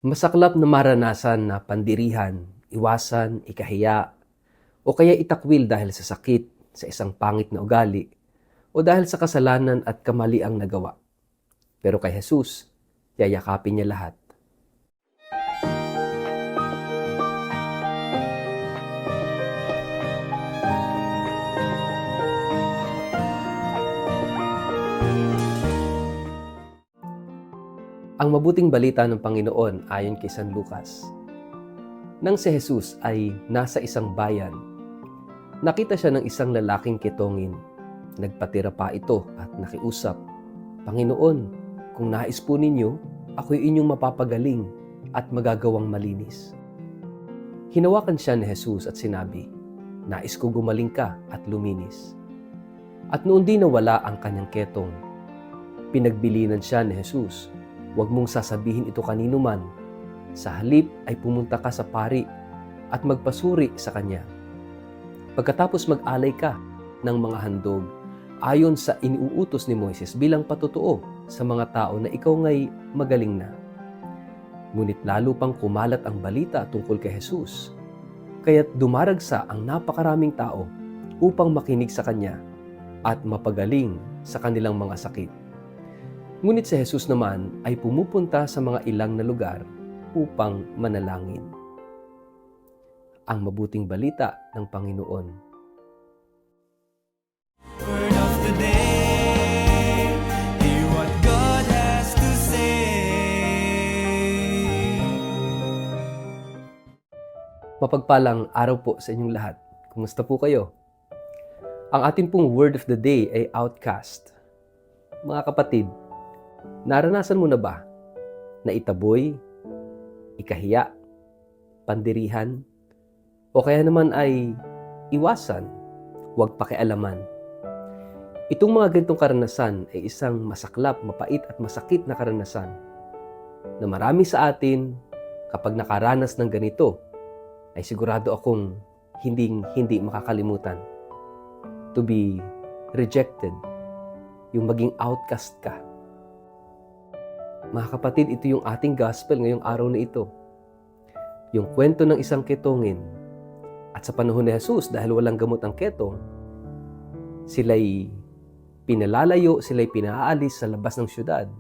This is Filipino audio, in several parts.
Masaklap na maranasan na pandirihan, iwasan, ikahiya, o kaya itakwil dahil sa sakit, sa isang pangit na ugali, o dahil sa kasalanan at kamaliang nagawa. Pero kay Jesus, yayakapin niya lahat. Ang mabuting balita ng Panginoon ayon kay San Lucas. Nang si Jesus ay nasa isang bayan, nakita siya ng isang lalaking kitongin. Nagpatira pa ito at nakiusap, "Panginoon, kung nais po ninyo, ako'y inyong mapapagaling at magagawang malinis." Hinawakan siya ni Jesus at sinabi, "Nais ko gumaling ka at luminis." At noon din nawala ang kanyang ketong. Pinagbilinan siya ni Jesus, "Huwag mong sasabihin ito kanino man. Sa halip ay pumunta ka sa pari at magpasuri sa kanya. Pagkatapos mag-alay ka ng mga handog ayon sa iniuutos ni Moises bilang patotoo sa mga tao na ikaw nga'y magaling na." Ngunit lalo pang kumalat ang balita tungkol kay Jesus, kaya't dumaragsa ang napakaraming tao upang makinig sa kanya at mapagaling sa kanilang mga sakit. Ngunit si Jesus naman ay pumupunta sa mga ilang na lugar upang manalangin. Ang mabuting balita ng Panginoon. Word of the day, hear what God has to say. Mapagpalang araw po sa inyong lahat. Kumusta po kayo? Ang ating pong word of the day ay outcast. Mga kapatid, naranasan mo na ba na itaboy, ikahiya, pandirihan, o kaya naman ay iwasan, huwag pakialaman? Itong mga ganitong karanasan ay isang masaklap, mapait at masakit na karanasan na marami sa atin kapag nakaranas ng ganito ay sigurado akong hindi makakalimutan. To be rejected, yung maging outcast ka. Mga kapatid, ito yung ating gospel ngayong araw na ito. Yung kwento ng isang ketongin. At sa panahon ni Jesus, dahil walang gamot ang ketong, sila'y pinalalayo, sila'y pinaalis sa labas ng syudad.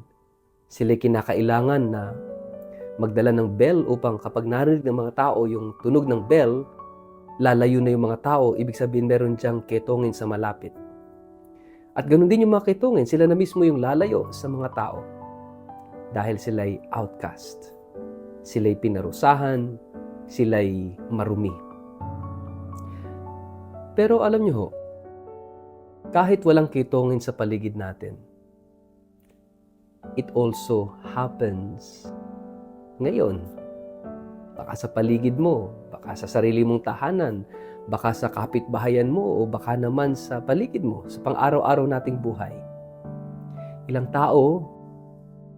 Sila'y kinakailangan na magdala ng bell upang kapag narinig ng mga tao yung tunog ng bell, lalayo na yung mga tao, ibig sabihin meron diyang ketongin sa malapit. At ganoon din yung mga ketongin, sila na mismo yung lalayo sa mga tao. Dahil sila'y outcast. Sila'y pinarusahan, sila'y marumi. Pero alam niyo ho, kahit walang ketongin sa paligid natin, it also happens ngayon. Baka sa paligid mo, baka sa sarili mong tahanan, baka sa kapitbahayan mo, o baka naman sa paligid mo, sa pang-araw-araw nating buhay. Ilang tao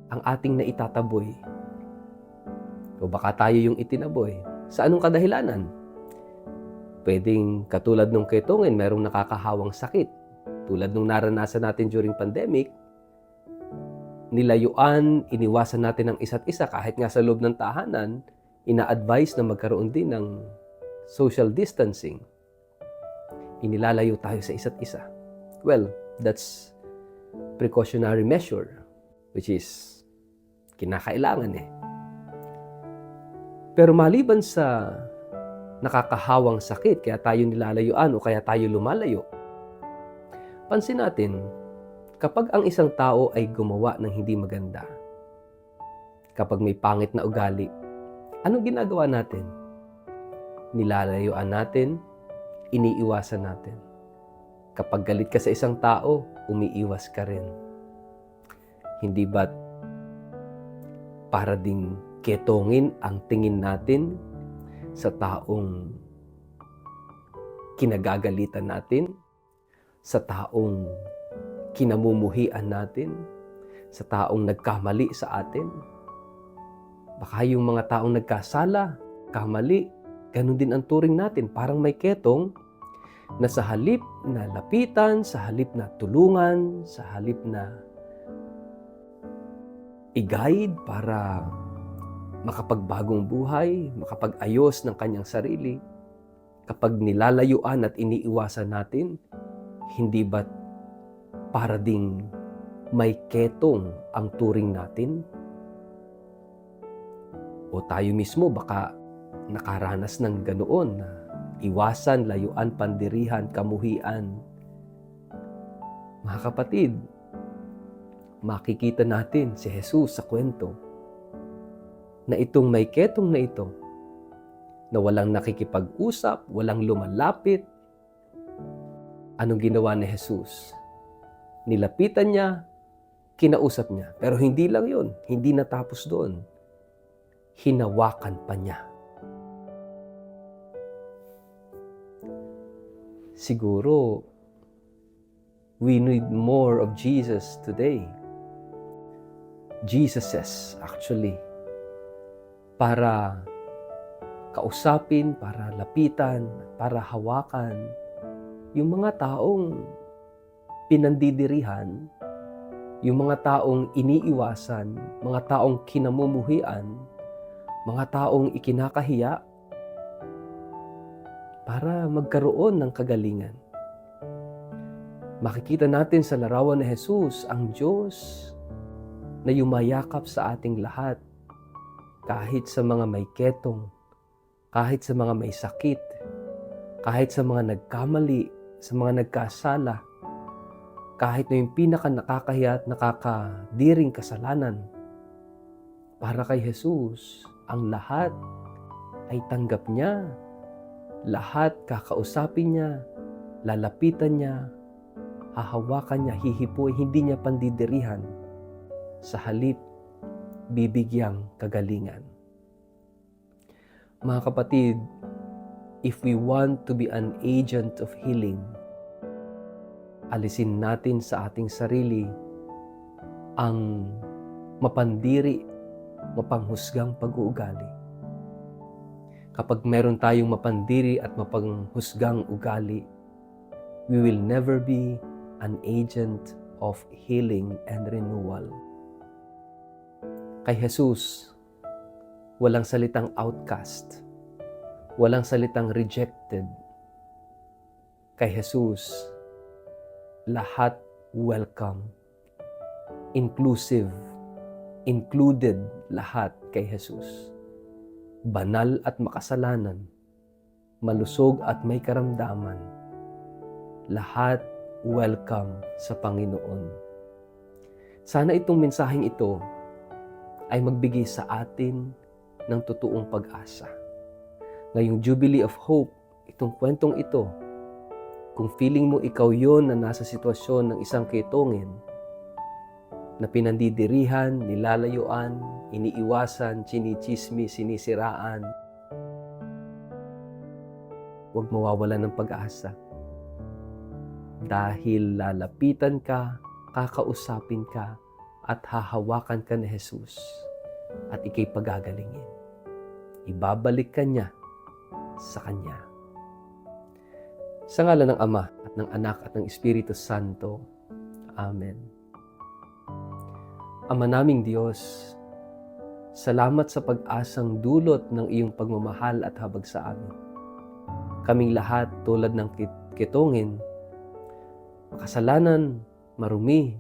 ang ating naitataboy. O baka tayo yung itinaboy. Sa anong kadahilanan? Pwedeng katulad nung ketongin, mayroong nakakahawang sakit. Tulad nung naranasan natin during pandemic, nilayuan, iniwasan natin ang isa't isa kahit nga sa loob ng tahanan, ina-advise na magkaroon din ng social distancing. Inilalayo tayo sa isa't isa. Well, that's precautionary measure, which is kinakailangan eh. Pero maliban sa nakakahawang sakit, kaya tayo nilalayuan o kaya tayo lumalayo, pansin natin, kapag ang isang tao ay gumawa ng hindi maganda, kapag may pangit na ugali, anong ginagawa natin? Nilalayuan natin, iniiwasan natin. Kapag galit ka sa isang tao, umiiwas ka rin. Hindi ba't para ding ketongin ang tingin natin sa taong kinagagalitan natin, sa taong kinamumuhian natin, sa taong nagkamali sa atin? Baka yung mga taong nagkasala, kamali, ganun din ang turing natin. Parang may ketong na sa halip na lapitan, sa halip na tulungan, sa halip na i-guide para makapagbagong buhay, makapag-ayos ng kanyang sarili, kapag nilalayuan at iniiwasan natin, hindi ba para ding may ketong ang turing natin? O tayo mismo baka nakaranas ng ganoon na iwasan, layuan, pandirihan, kamuhian. Mga kapatid, makikita natin si Jesus sa kwento na itong may ketong na ito, na walang nakikipag-usap, walang lumalapit. Anong ginawa ni Jesus? Nilapitan niya, kinausap niya. Pero hindi lang yun, hindi natapos doon. Hinawakan pa niya. Siguro, we need more of Jesus today. Jesuses, actually. Para kausapin, para lapitan, para hawakan yung mga taong pinandidirihan, yung mga taong iniiwasan, mga taong kinamumuhian, mga taong ikinakahiya, para magkaroon ng kagalingan. Makikita natin sa larawan ni Jesus ang Diyos na yumayakap sa ating lahat, kahit sa mga may ketong, kahit sa mga may sakit, kahit sa mga nagkamali, sa mga nagkasala, kahit na yung pinaka nakakahiya at nakakadiring kasalanan. Para kay Jesus, ang lahat ay tanggap niya. Lahat kakausapin niya, lalapitan niya, hahawakan niya, hihipuin, hindi niya pandidirihan. Sa halip, bibigyang kagalingan. Mga kapatid, if we want to be an agent of healing, alisin natin sa ating sarili ang mapandiri, mapanghusgang pag-uugali. Kapag meron tayong mapandiri at mapanghusgang ugali, we will never be an agent of healing and renewal. Kay Jesus, walang salitang outcast, walang salitang rejected. Kay Jesus, lahat welcome, inclusive, included lahat kay Jesus. Banal at makasalanan, malusog at may karamdaman, lahat welcome sa Panginoon. Sana itong mensaheng ito ay magbigay sa atin ng totoong pag-asa. Ngayong Jubilee of Hope, itong kwentong ito, kung feeling mo ikaw yon na nasa sitwasyon ng isang ketongin, na pinandidirihan, nilalayuan, iniiwasan, chinichismis, sinisiraan, huwag mawawalan ng pag-asa. Dahil lalapitan ka, kakausapin ka, at hahawakan ka ni Jesus, at ikay pagagalingin. Ibabalik ka niya sa Kanya. Sa ngalan ng Ama, at ng Anak, at ng Espiritu Santo. Amen. Ama naming Diyos, salamat sa pag-asang dulot ng iyong pagmamahal at habag sa amin. Kaming lahat tulad ng ketongin, makasalanan, marumi,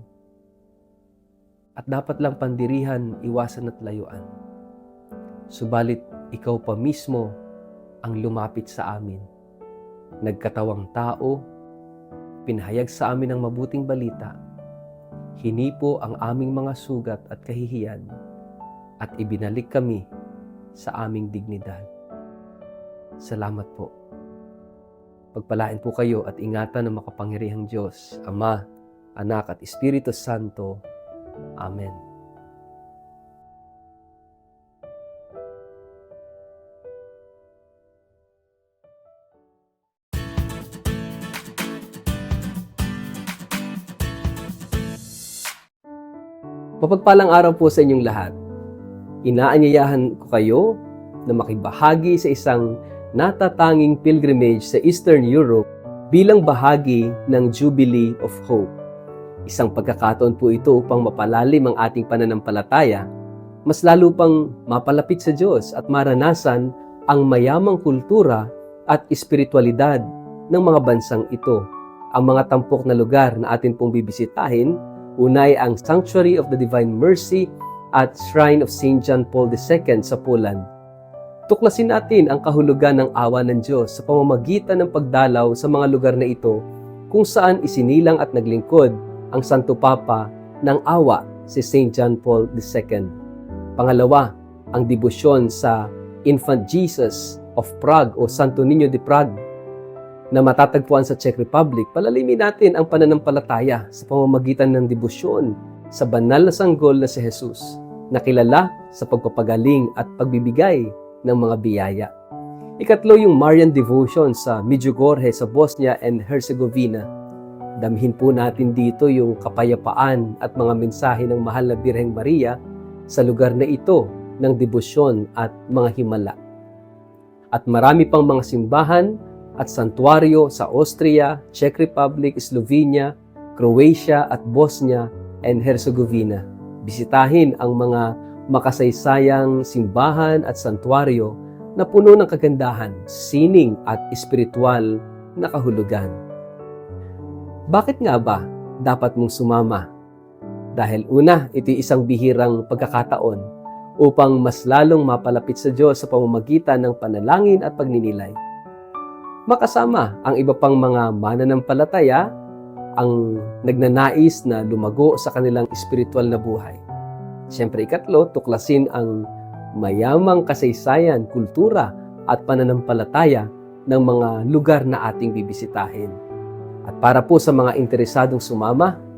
at dapat lang pandirihan, iwasan at layuan. Subalit ikaw pa mismo ang lumapit sa amin. Nagkatawang tao, pinahayag sa amin ang mabuting balita, hinipo ang aming mga sugat at kahihiyan, at ibinalik kami sa aming dignidad. Salamat po. Pagpalain po kayo at ingatan ng makapangyarihang Diyos, Ama, Anak at Espiritu Santo. Amen. Mapagpalang araw po sa inyong lahat. Inaanyayahan ko kayo na makibahagi sa isang natatanging pilgrimage sa Eastern Europe bilang bahagi ng Jubilee of Hope. Isang pagkakataon po ito upang mapalalim ang ating pananampalataya, mas lalo pang mapalapit sa Diyos at maranasan ang mayamang kultura at espiritualidad ng mga bansang ito. Ang mga tampok na lugar na atin pong bibisitahin, unay ang Sanctuary of the Divine Mercy at Shrine of St. John Paul II sa Poland. Tuklasin natin ang kahulugan ng awa ng Diyos sa pamamagitan ng pagdalaw sa mga lugar na ito kung saan isinilang at naglingkod ang Santo Papa ng awa si St. John Paul II. Pangalawa, ang debosyon sa Infant Jesus of Prague o Santo Niño de Prague na matatagpuan sa Czech Republic. Palalimin natin ang pananampalataya sa pamamagitan ng debosyon sa banal na sanggol na si Jesus, na kilala sa pagpapagaling at pagbibigay ng mga biyaya. Ikatlo, yung Marian devotion sa Medjugorje sa Bosnia and Herzegovina. Damhin po natin dito yung kapayapaan at mga mensahe ng mahal na Birheng Maria sa lugar na ito ng debosyon at mga himala. At marami pang mga simbahan at santuaryo sa Austria, Czech Republic, Slovenia, Croatia at Bosnia and Herzegovina. Bisitahin ang mga makasaysayang simbahan at santuaryo na puno ng kagandahan, sining at espiritual na kahulugan. Bakit nga ba dapat mong sumama? Dahil una, ito'y isang bihirang pagkakataon upang mas lalong mapalapit sa Diyos sa pamamagitan ng panalangin at pagninilay. Makasama ang iba pang mga mananampalataya ang nagnanais na lumago sa kanilang espiritual na buhay. Siyempre, ikatlo, tuklasin ang mayamang kasaysayan, kultura at pananampalataya ng mga lugar na ating bibisitahin. At para po sa mga interesadong sumama,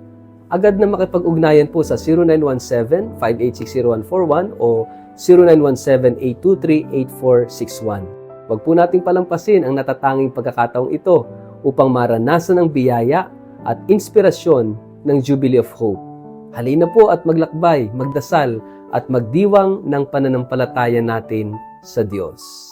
agad na makipag-ugnayan po sa 0917-5860141 o 0917-823-8461. Huwag po nating palampasin ang natatanging pagkakataong ito upang maranasan ang biyaya at inspirasyon ng Jubilee of Hope. Halina po at maglakbay, magdasal at magdiwang ng pananampalataya natin sa Diyos.